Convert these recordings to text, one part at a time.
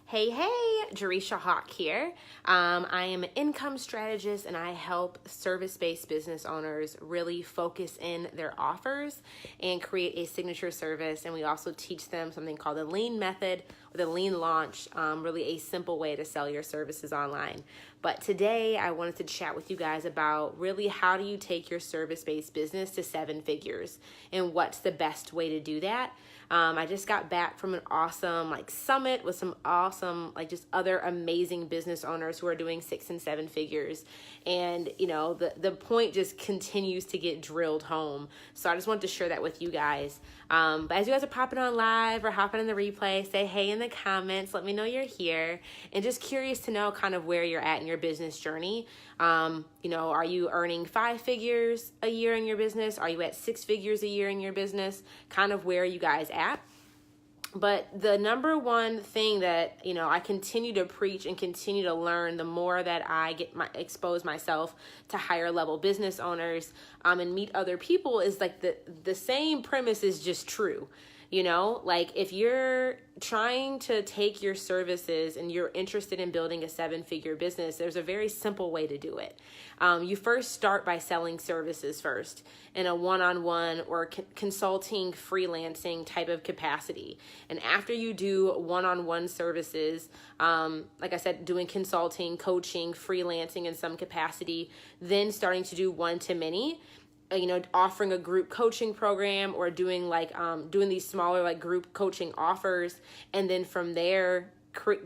Hey, Jereshia here. I am an income strategist and I help service-based business owners really focus in their offers and create a signature service. And we also teach them something called the lean method or the lean launch, really a simple way to sell your services online. But today I wanted to chat with you guys about really how do you take your service-based business to 7 figures and what's the best way to do that. I just got back from an awesome summit with some awesome just other amazing business owners who are doing 6 and 7 figures, and the point just continues to get drilled home. So I just wanted to share that with you guys. But as you guys are popping on live or hopping in the replay, say hey in the comments. Let me know you're here, and just curious to know kind of where you're at in your business journey. Are you earning 5 figures a year in your business? Are you at 6 figures a year in your business? Kind of where are you guys at? But the number one thing that, I continue to preach and continue to learn the more that I expose myself to higher level business owners, and meet other people is the same premise is just true. If you're trying to take your services and you're interested in building a 7-figure business, there's a very simple way to do it. You first start by selling services first in a one-on-one or consulting, freelancing type of capacity. And after you do one-on-one services, like I said, doing consulting, coaching, freelancing in some capacity, then starting to do one-to-many, offering a group coaching program or doing doing these smaller group coaching offers. And then from there,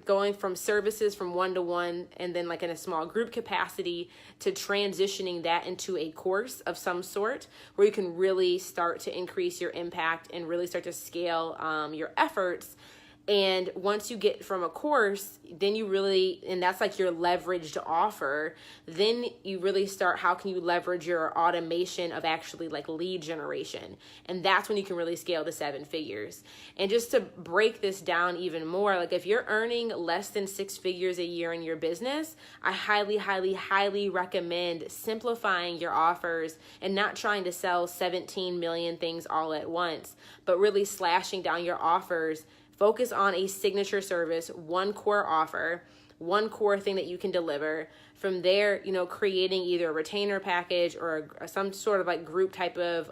going from services from one-to-one and then in a small group capacity to transitioning that into a course of some sort where you can really start to increase your impact and really start to scale your efforts. And once you get from a course, then and that's your leveraged offer, then you really start, how can you leverage your automation of actually lead generation? And that's when you can really scale to 7 figures. And just to break this down even more, if you're earning less than 6 figures a year in your business, I highly, highly, highly recommend simplifying your offers and not trying to sell 17 million things all at once, but really slashing down your offers. Focus on a signature service, one core offer, one core thing that you can deliver. From there, creating either a retainer package or some sort of group type of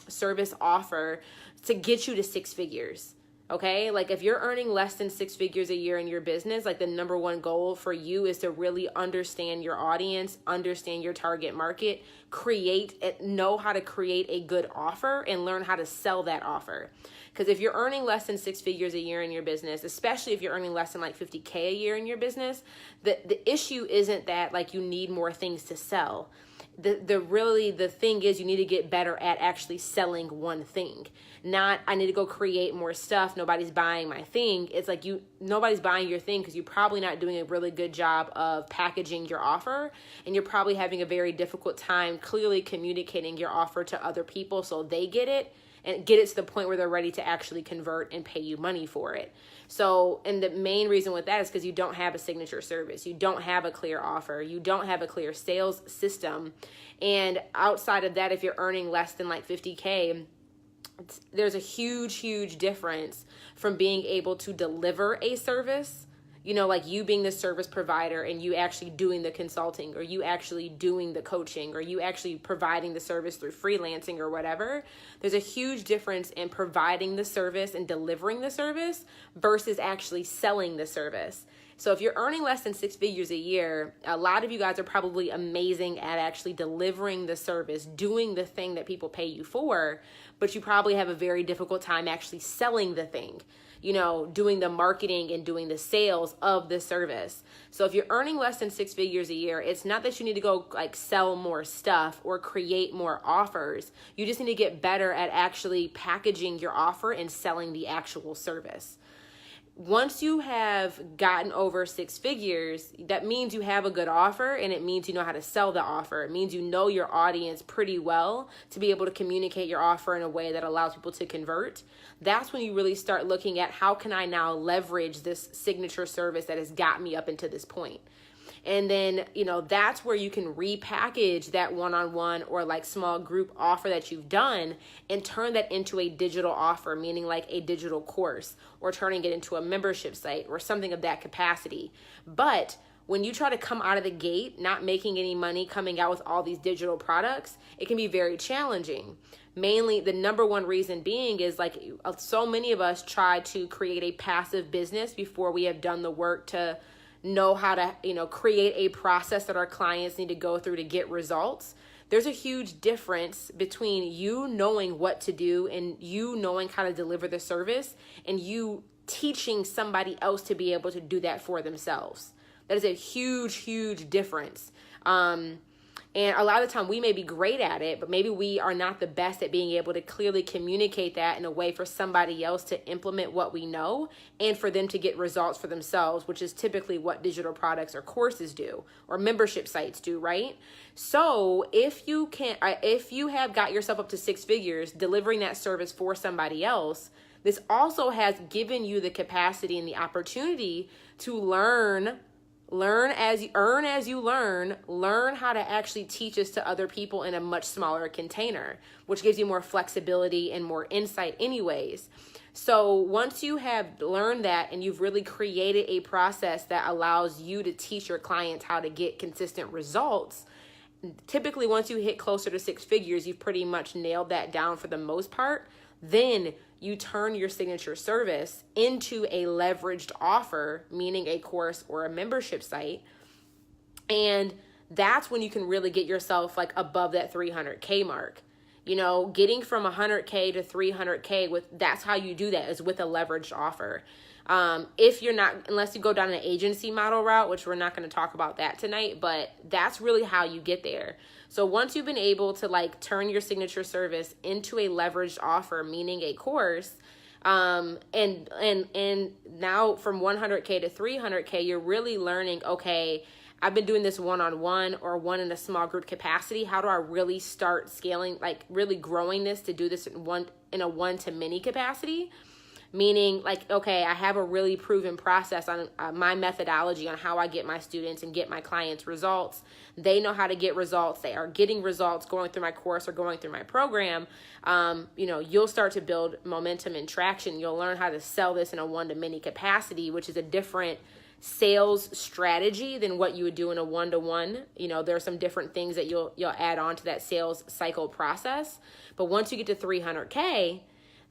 service offer to get you to 6 figures. Okay, if you're earning less than 6 figures a year in your business, the number one goal for you is to really understand your audience, understand your target market, know how to create a good offer and learn how to sell that offer. Because if you're earning less than 6 figures a year in your business, especially if you're earning less than $50K a year in your business, the issue isn't that you need more things to sell. The thing is you need to get better at actually selling one thing. Not, I need to go create more stuff. Nobody's buying my thing. It's nobody's buying your thing because you're probably not doing a really good job of packaging your offer. And you're probably having a very difficult time clearly communicating your offer to other people so they get it and get it to the point where they're ready to actually convert and pay you money for it. So, and the main reason with that is because you don't have a signature service. You don't have a clear offer. You don't have a clear sales system. And outside of that, if you're earning less than $50K, there's a huge, huge difference from being able to deliver a service, you being the service provider and you actually doing the consulting or you actually doing the coaching or you actually providing the service through freelancing or whatever. There's a huge difference in providing the service and delivering the service versus actually selling the service. So if you're earning less than 6 figures a year, a lot of you guys are probably amazing at actually delivering the service, doing the thing that people pay you for, but you probably have a very difficult time actually selling the thing, doing the marketing and doing the sales of the service. So if you're earning less than 6 figures a year, it's not that you need to go sell more stuff or create more offers. You just need to get better at actually packaging your offer and selling the actual service. Once you have gotten over 6 figures, that means you have a good offer and it means you know how to sell the offer. It means you know your audience pretty well to be able to communicate your offer in a way that allows people to convert. That's when you really start looking at how can I now leverage this signature service that has got me up into this point. And then, that's where you can repackage that one-on-one or like small group offer that you've done and turn that into a digital offer, meaning like a digital course, or turning it into a membership site or something of that capacity. But when you try to come out of the gate, not making any money, coming out with all these digital products, it can be very challenging. Mainly the number one reason being is like so many of us try to create a passive business before we have done the work to know how to, create a process that our clients need to go through to get results. There's a huge difference between you knowing what to do and you knowing how to deliver the service and you teaching somebody else to be able to do that for themselves. That is a huge, huge difference. And a lot of the time we may be great at it, but maybe we are not the best at being able to clearly communicate that in a way for somebody else to implement what we know and for them to get results for themselves, which is typically what digital products or courses do or membership sites do, right? So if you have got yourself up to 6 figures delivering that service for somebody else, this also has given you the capacity and the opportunity to learn as you learn how to actually teach this to other people in a much smaller container, which gives you more flexibility and more insight anyways. So once you have learned that and you've really created a process that allows you to teach your clients how to get consistent results, typically once you hit closer to 6 figures, you've pretty much nailed that down for the most part. Then you turn your signature service into a leveraged offer, meaning a course or a membership site. And that's when you can really get yourself like above that 300K mark. Getting from 100K to 300K that's how you do that, is with a leveraged offer. If you're not, unless you go down an agency model route, which we're not going to talk about that tonight, but that's really how you get there. So once you've been able to like turn your signature service into a leveraged offer, meaning a course, and now from 100K to 300K, you're really learning, okay, I've been doing this one-on-one or one in a small group capacity. How do I really start scaling, like really growing this to do this in a one-to-many capacity? Meaning like, okay, I have a really proven process on my methodology on how I get my students and get my clients results. They know how to get results. They are getting results going through my course or going through my program. You'll start to build momentum and traction. You'll learn how to sell this in a one-to-many capacity, which is a different sales strategy than what you would do in a one-to-one. There are some different things that you'll add on to that sales cycle process. But once you get to 300K,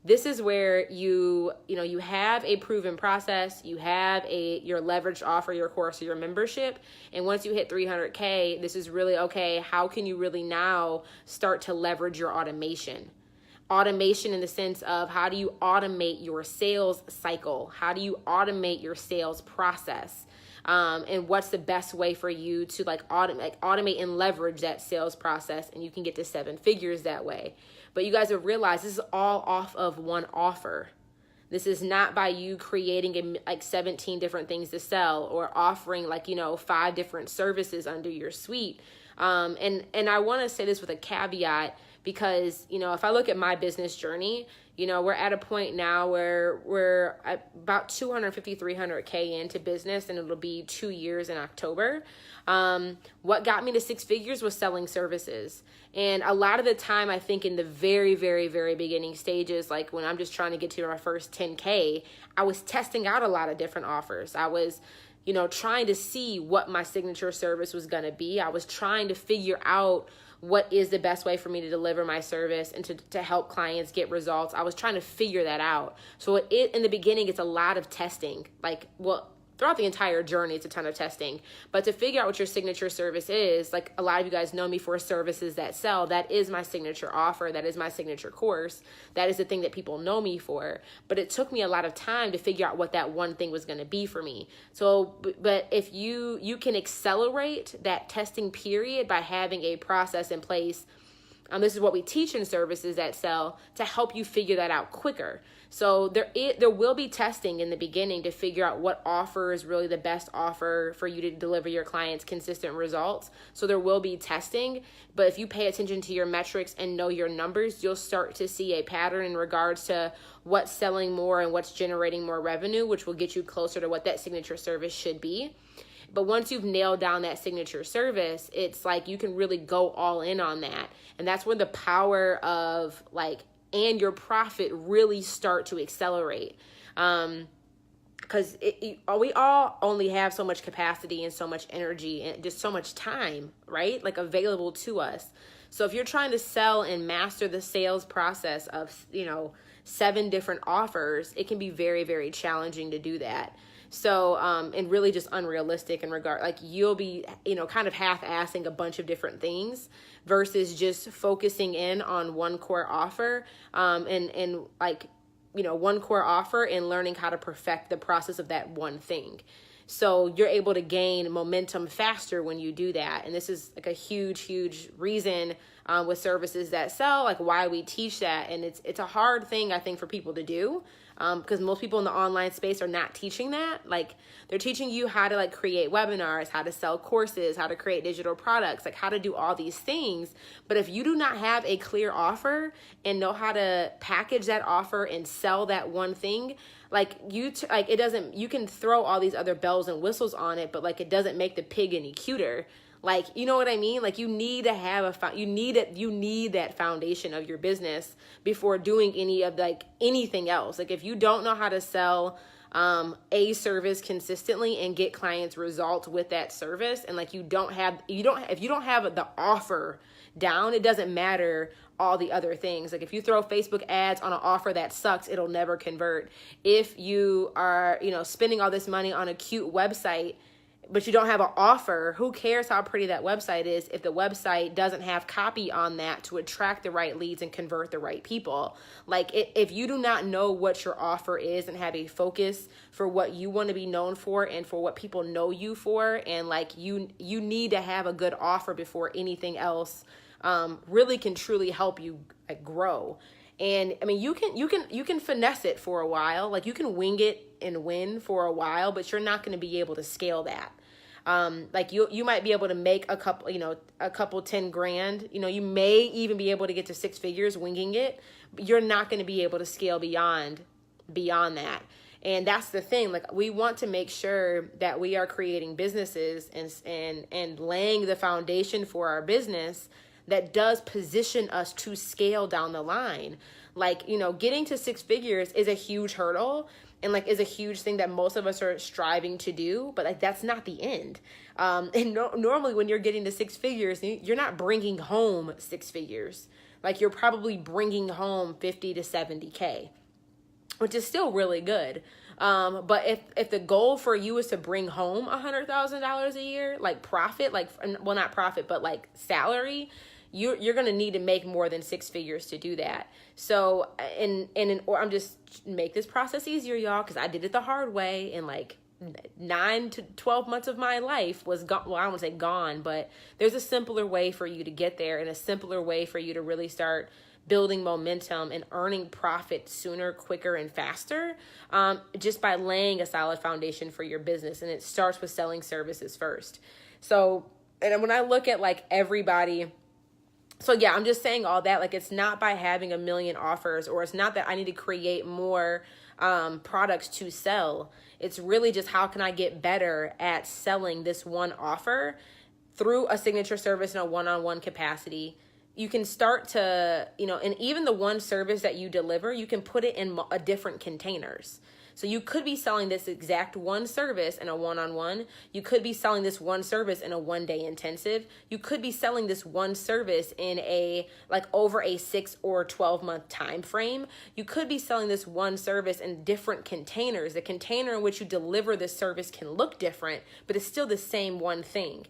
this is where you have a proven process, you have your leveraged offer, your course, or your membership. And once you hit 300K, this is really, okay, how can you really now start to leverage your automation? Automation in the sense of how do you automate your sales cycle? How do you automate your sales process? And what's the best way for you to automate and leverage that sales process, and you can get to 7 figures that way. But you guys have realized this is all off of one offer. This is not by you creating 17 different things to sell or offering 5 different services under your suite. And I want to say this with a caveat, because, if I look at my business journey, we're at a point now where we're at about 250, 300K into business, and it'll be 2 years in October. What got me to 6 figures was selling services. And a lot of the time, I think in the very, very, very beginning stages, like when I'm just trying to get to my first 10K, I was testing out a lot of different offers. I was, trying to see what my signature service was going to be. I was trying to figure out what is the best way for me to deliver my service and to help clients get results. I was trying to figure that out. So in the beginning, it's a lot of testing. Throughout the entire journey, it's a ton of testing. But to figure out what your signature service is, like a lot of you guys know me for services that sell, that is my signature offer. That is my signature course. That is the thing that people know me for. But it took me a lot of time to figure out what that one thing was going to be for me. So, but if you can accelerate that testing period by having a process in place, this is what we teach in services that sell, to help you figure that out quicker. So there will be testing in the beginning to figure out what offer is really the best offer for you to deliver your clients consistent results. So there will be testing, but if you pay attention to your metrics and know your numbers, you'll start to see a pattern in regards to what's selling more and what's generating more revenue, which will get you closer to what that signature service should be. But once you've nailed down that signature service, it's like you can really go all in on that. And that's where the power of like, and your profit really start to accelerate. Because we all only have so much capacity and so much energy and just so much time, right? Like available to us. So if you're trying to sell and master the sales process of, 7 different offers, it can be very, very challenging to do that. So, and really just unrealistic in regard, like you'll be, kind of half-assing a bunch of different things versus just focusing in on one core offer, and like, one core offer and learning how to perfect the process of that one thing. So you're able to gain momentum faster when you do that. And this is like a huge, huge reason with services that sell, like why we teach that. And it's a hard thing, I think, for people to do because most people in the online space are not teaching that. Like they're teaching you how to like create webinars, how to sell courses, how to create digital products, like how to do all these things. But if you do not have a clear offer and know how to package that offer and sell that one thing, like it doesn't, you can throw all these other bells and whistles on it, but like it doesn't make the pig any cuter. Like, you know what I mean? Like you need to have you need that foundation of your business before doing any of like anything else. Like if you don't know how to sell a service consistently and get clients results with that service, and like if you don't have the offer down, it doesn't matter all the other things. Like if you throw Facebook ads on an offer that sucks, it'll never convert. If you are, spending all this money on a cute website, but you don't have an offer, who cares how pretty that website is if the website doesn't have copy on that to attract the right leads and convert the right people? Like if you do not know what your offer is and have a focus for what you want to be known for and for what people know you for, and like you need to have a good offer before anything else really can truly help you grow. And I mean, you can finesse it for a while, like you can wing it and win for a while, but you're not going to be able to scale that. Like you might be able to make a couple 10 grand, you may even be able to get to 6 figures winging it, but you're not going to be able to scale beyond that. And that's the thing. Like we want to make sure that we are creating businesses and laying the foundation for our business that does position us to scale down the line. Like, getting to 6 figures is a huge hurdle and like is a huge thing that most of us are striving to do, but like that's not the end. Normally when you're getting to 6 figures, you're not bringing home 6 figures. Like you're probably bringing home 50 to 70K, which is still really good. But if the goal for you is to bring home $100,000 a year, like profit, not profit, but like salary, you're going to need to make more than 6 figures to do that. So, or I'm just make this process easier, y'all, because I did it the hard way, and like 9 to 12 months of my life was gone. Well, I don't want to say gone, but there's a simpler way for you to get there and a simpler way for you to really start building momentum and earning profit sooner, quicker, and faster, just by laying a solid foundation for your business. And it starts with selling services first. So, and when I look at like everybody, so yeah, I'm just saying all that, like it's not by having a million offers, or it's not that I need to create more products to sell. It's really just how can I get better at selling this one offer through a signature service in a one-on-one capacity. You can start to, and even the one service that you deliver, you can put it in different containers. So you could be selling this exact one service in a one-on-one. You could be selling this one service in a 1-day intensive. You could be selling this one service in over a 6 or 12 month time frame. You could be selling this one service in different containers. The container in which you deliver this service can look different, but it's still the same one thing.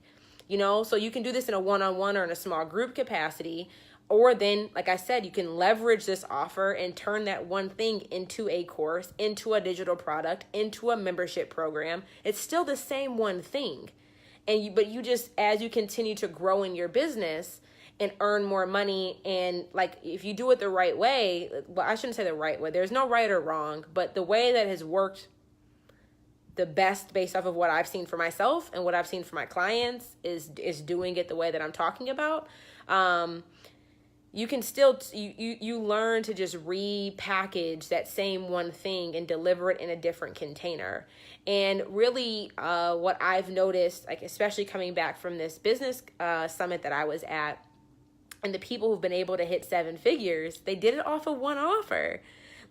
So you can do this in a one-on-one or in a small group capacity. Or then, like I said, you can leverage this offer and turn that one thing into a course, into a digital product, into a membership program. It's still the same one thing. But you just, as you continue to grow in your business and earn more money, and like if you do it the right way, well, I shouldn't say the right way. There's no right or wrong, but the way that has worked the best based off of what I've seen for myself and what I've seen for my clients is doing it the way that I'm talking about. you can still, you learn to just repackage that same one thing and deliver it in a different container. And really what I've noticed, like especially coming back from this business summit that I was at, and the people who've been able to hit 7 figures, they did it off of one offer.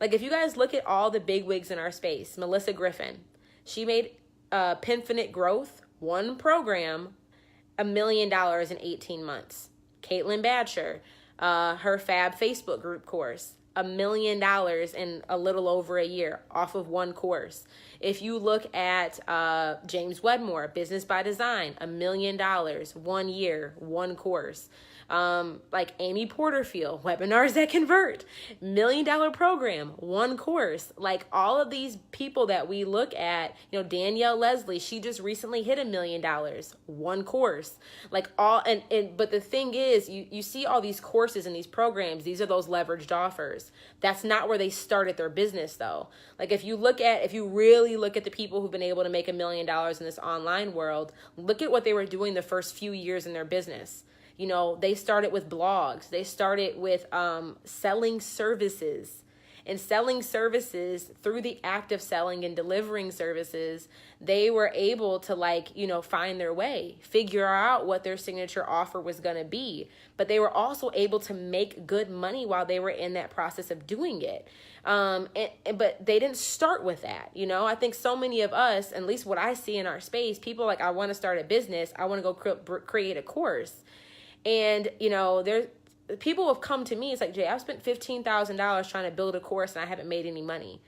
Like if you guys look at all the big wigs in our space, Melissa Griffin, she made Pinfinite Growth, one program, $1 million in 18 months. Caitlin Badger, her Fab Facebook group course, $1 million in a little over a year off of one course. If you look at James Wedmore, Business by Design, $1 million, 1 year, one course. Like Amy Porterfield, Webinars That Convert, $1 million program, one course. Like all of these people that we look at, you know, Danielle Leslie, she just recently hit $1 million, one course. Like all, but the thing is, you see all these courses and these programs, these are those leveraged offers. That's not where they started their business though. Like if you really look at the people who've been able to make $1 million in this online world, look at what they were doing the first few years in their business. You know, they started with blogs. They started with selling services. And selling services through the act of selling and delivering services, they were able to find their way, figure out what their signature offer was going to be. But they were also able to make good money while they were in that process of doing it. But they didn't start with that. You know, I think so many of us, at least what I see in our space, people like, I want to start a business. I want to go create a course. And, you know, people have come to me. It's like, Jay, I've spent $15,000 trying to build a course and I haven't made any money.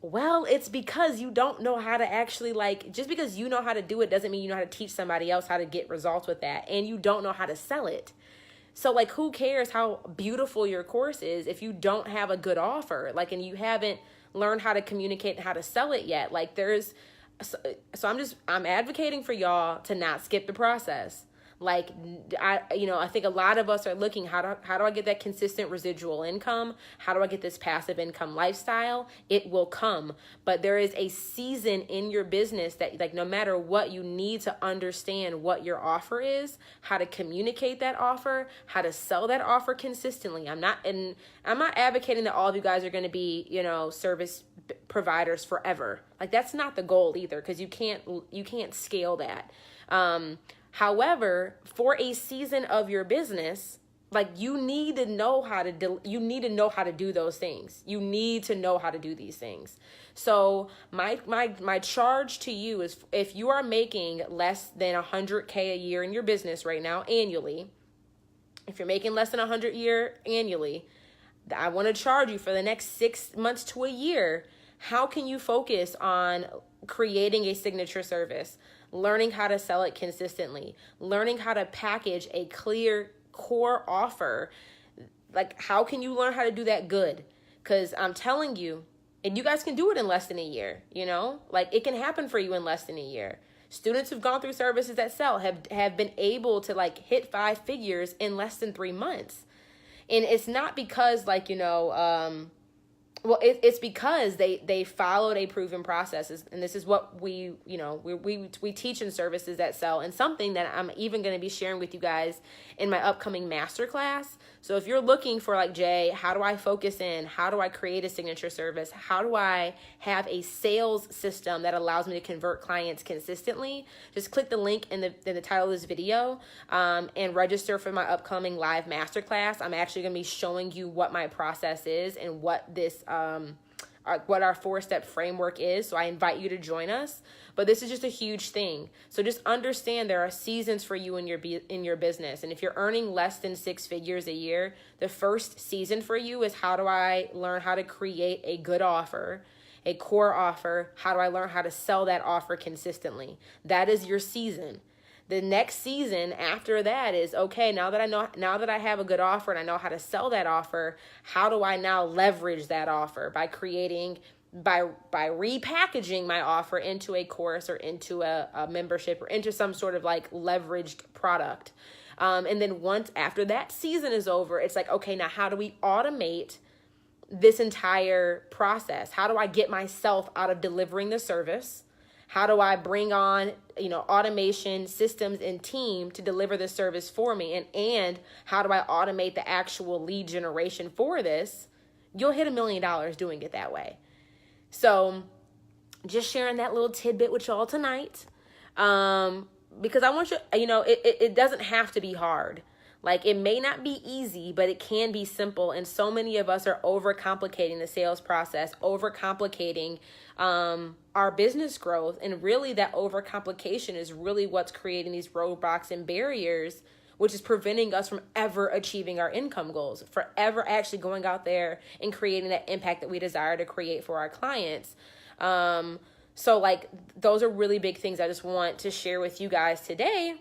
Well, it's because you don't know how to actually just because you know how to do it doesn't mean you know how to teach somebody else how to get results with that. And you don't know how to sell it. So who cares how beautiful your course is if you don't have a good offer, and you haven't learned how to communicate and how to sell it yet. So I'm advocating for y'all to not skip the process. I think a lot of us are looking, how do I get that consistent residual income? How do I get this passive income lifestyle? It will come, but there is a season in your business that no matter what, you need to understand what your offer is, how to communicate that offer, how to sell that offer consistently. I'm not advocating that all of you guys are going to be, service providers forever. That's not the goal either, because you can't scale that. However, for a season of your business, you need to know how to do those things. You need to know how to do these things. So my charge to you is, if you are making less than $100K a year in your business right now annually, if you're making less than $100 a year annually, I want to charge you for the next 6 months to a year. How can you focus on creating a signature service? Learning how to sell it consistently, learning how to package a clear core offer. How can you learn how to do that good? Because I'm telling you, and you guys can do it in less than a year, it can happen for you in less than a year. Students who've gone through services that sell have been able to hit 5 figures in less than 3 months. And it's not because it's because they followed a proven process, and this is what we teach in services that sell, and something that I'm even going to be sharing with you guys in my upcoming masterclass. So if you're looking for Jay, how do I focus in? How do I create a signature service? How do I have a sales system that allows me to convert clients consistently? Just click the link in the title of this video and register for my upcoming live masterclass. I'm actually going to be showing you what my process is and what this what our 4-step framework is. So I invite you to join us. But this is just a huge thing. So just understand there are seasons for you in your business. And if you're earning less than 6 figures a year, the first season for you is, how do I learn how to create a good offer, a core offer? How do I learn how to sell that offer consistently? That is your season. The next season after that is, okay, now that I have a good offer and I know how to sell that offer, how do I now leverage that offer? By repackaging my offer into a course or into a membership or into some sort of leveraged product. And then once after that season is over, it's okay, now how do we automate this entire process? How do I get myself out of delivering the service? How do I bring on, automation systems and team to deliver the service for me? And how do I automate the actual lead generation for this? You'll hit $1 million doing it that way. So just sharing that little tidbit with y'all tonight. Because I want you, it doesn't have to be hard. Like, it may not be easy, but it can be simple. And so many of us are overcomplicating the sales process, overcomplicating our business growth. And really, that overcomplication is really what's creating these roadblocks and barriers, which is preventing us from ever achieving our income goals, forever actually going out there and creating that impact that we desire to create for our clients. So like, those are really big things I just want to share with you guys today.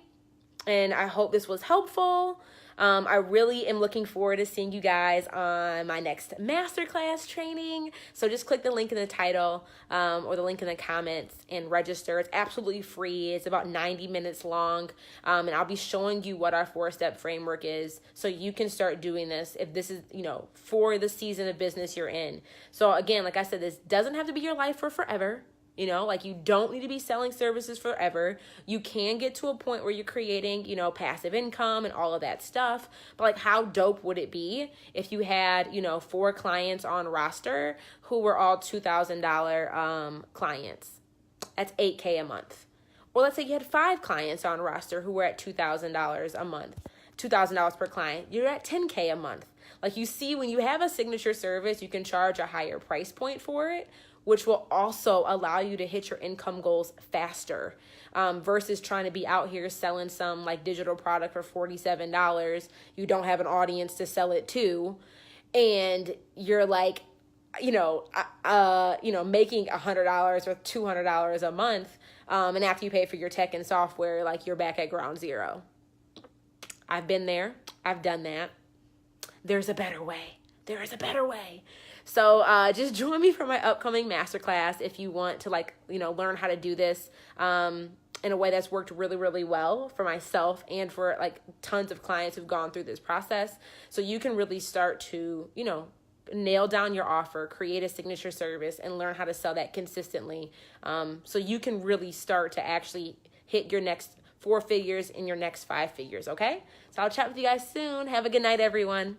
And I hope this was helpful. I really am looking forward to seeing you guys on my next masterclass training. So just click the link in the title or the link in the comments and register. It's absolutely free. It's about 90 minutes long. And I'll be showing you what our 4-step framework is so you can start doing this if this is, for the season of business you're in. So again, like I said, this doesn't have to be your life for forever. Like, you don't need to be selling services forever. You can get to a point where you're creating, passive income and all of that stuff. But like, how dope would it be if you had, 4 clients on roster who were all $2,000 clients? That's $8K a month. Or let's say you had 5 clients on roster who were at $2,000 a month, $2,000 per client. You're at $10K a month. Like, you see, when you have a signature service, you can charge a higher price point for it, which will also allow you to hit your income goals faster versus trying to be out here selling some like digital product for $47. You don't have an audience to sell it to. And you're like, making $100 or $200 a month. And after you pay for your tech and software, like, you're back at ground zero. I've been there. I've done that. There's a better way. There is a better way. So just join me for my upcoming masterclass if you want to learn how to do this in a way that's worked really, really well for myself and for like tons of clients who've gone through this process. So you can really start to, nail down your offer, create a signature service, and learn how to sell that consistently. So you can really start to actually hit your next 4 figures in your next 5 figures. Okay. So I'll chat with you guys soon. Have a good night, everyone.